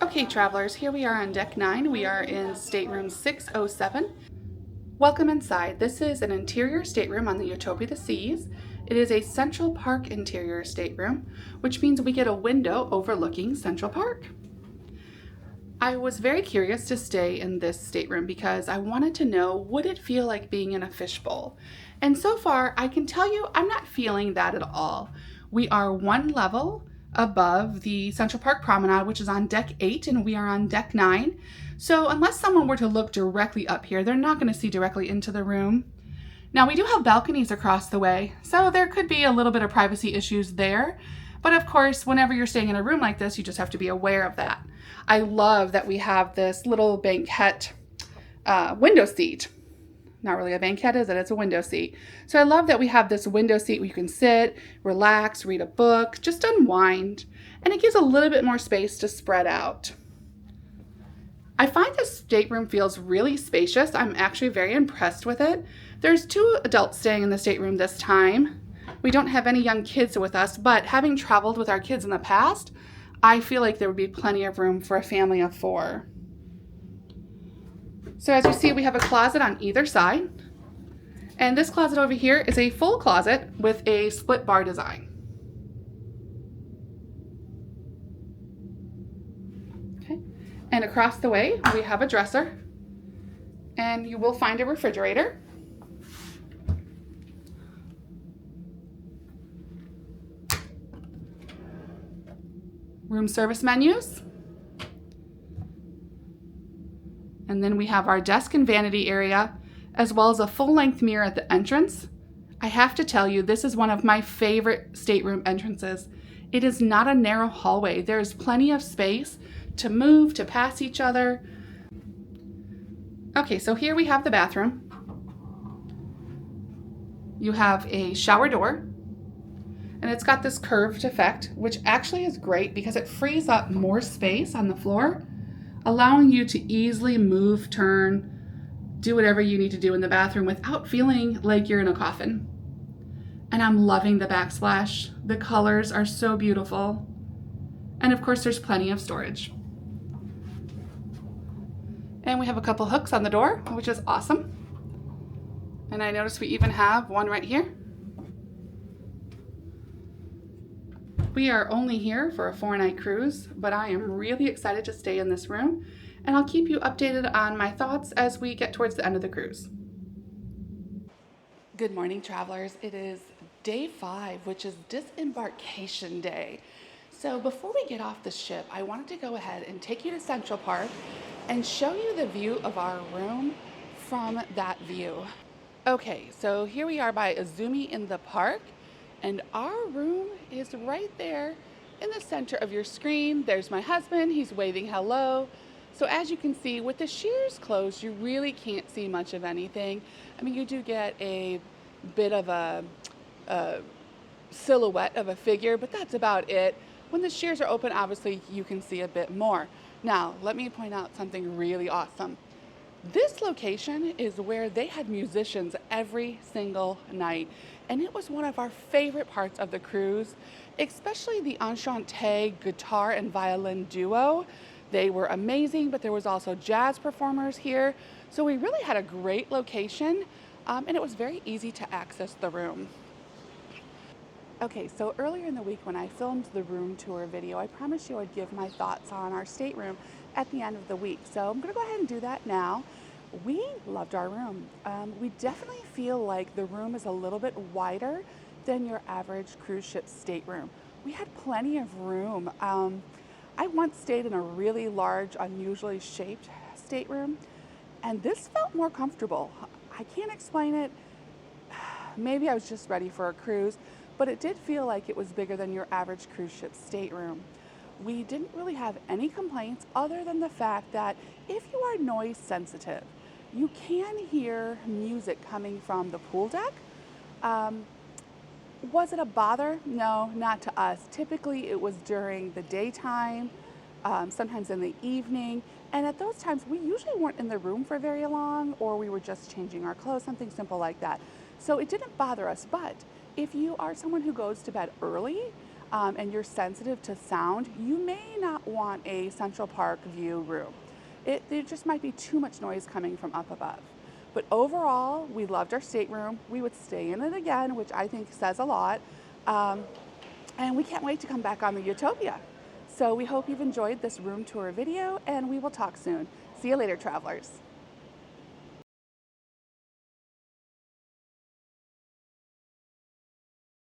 Okay, travelers, here we are on deck 9. We are in stateroom 607. Welcome inside. This is an interior stateroom on the Utopia the Seas. It is a Central Park Interior Stateroom, which means we get a window overlooking Central Park. I was very curious to stay in this stateroom because I wanted to know, would it feel like being in a fishbowl? And so far, I can tell you I'm not feeling that at all. We are one level above the Central Park Promenade, which is on deck 8, and we are on deck 9. So unless someone were to look directly up here, they're not going to see directly into the room. Now, we do have balconies across the way, so there could be a little bit of privacy issues there. But of course, whenever you're staying in a room like this, you just have to be aware of that. I love that we have this little banquette window seat. Not really a banquette, is it? It's a window seat. So I love that we have this window seat where you can sit, relax, read a book, just unwind. And it gives a little bit more space to spread out. I find this stateroom feels really spacious. I'm actually very impressed with it. There's 2 adults staying in the stateroom this time. We don't have any young kids with us, but having traveled with our kids in the past, I feel like there would be plenty of room for a family of 4. So as you see, we have a closet on either side. And this closet over here is a full closet with a split bar design. Okay. And across the way, we have a dresser. And you will find a refrigerator. Room service menus. And then we have our desk and vanity area, as well as a full-length mirror at the entrance. I have to tell you, this is one of my favorite stateroom entrances. It is not a narrow hallway. There is plenty of space to move, to pass each other. Okay, so here we have the bathroom. You have a shower door, and it's got this curved effect, which actually is great because it frees up more space on the floor, allowing you to easily move, turn, do whatever you need to do in the bathroom without feeling like you're in a coffin. And I'm loving the backsplash. The colors are so beautiful. And of course, there's plenty of storage. And we have a couple hooks on the door, which is awesome. And I notice we even have one right here. We are only here for a 4-night cruise, but I am really excited to stay in this room, and I'll keep you updated on my thoughts as we get towards the end of the cruise. Good morning, travelers. It is day 5, which is disembarkation day. So before we get off the ship, I wanted to go ahead and take you to Central Park and show you the view of our room from that view. Okay, so here we are by Azumi in the park. And our room is right there in the center of your screen. There's my husband, he's waving hello. So as you can see, with the shears closed, you really can't see much of anything. I mean, you do get a bit of a silhouette of a figure, but that's about it. When the shears are open, obviously you can see a bit more. Now, let me point out something really awesome. This location is where they had musicians every single night, and it was one of our favorite parts of the cruise, especially the Enchanté guitar and violin duo. They were amazing, but there was also jazz performers here, so we really had a great location, and it was very easy to access the room. Okay, so earlier in the week when I filmed the room tour video, I promised you I'd give my thoughts on our stateroom at the end of the week. So I'm gonna go ahead and do that now. We loved our room. We definitely feel like the room is a little bit wider than your average cruise ship stateroom. We had plenty of room. I once stayed in a really large, unusually shaped stateroom, and this felt more comfortable. I can't explain it. Maybe I was just ready for a cruise, but it did feel like it was bigger than your average cruise ship stateroom. We didn't really have any complaints other than the fact that if you are noise sensitive, you can hear music coming from the pool deck. Was it a bother? No, not to us. Typically it was during the daytime, sometimes in the evening, and at those times we usually weren't in the room for very long, or we were just changing our clothes, something simple like that. So it didn't bother us, but if you are someone who goes to bed early, and you're sensitive to sound, you may not want a Central Park view room. There just might be too much noise coming from up above. But overall, we loved our stateroom. We would stay in it again, which I think says a lot. And we can't wait to come back on the Utopia. So we hope you've enjoyed this room tour video, and we will talk soon. See you later, travelers.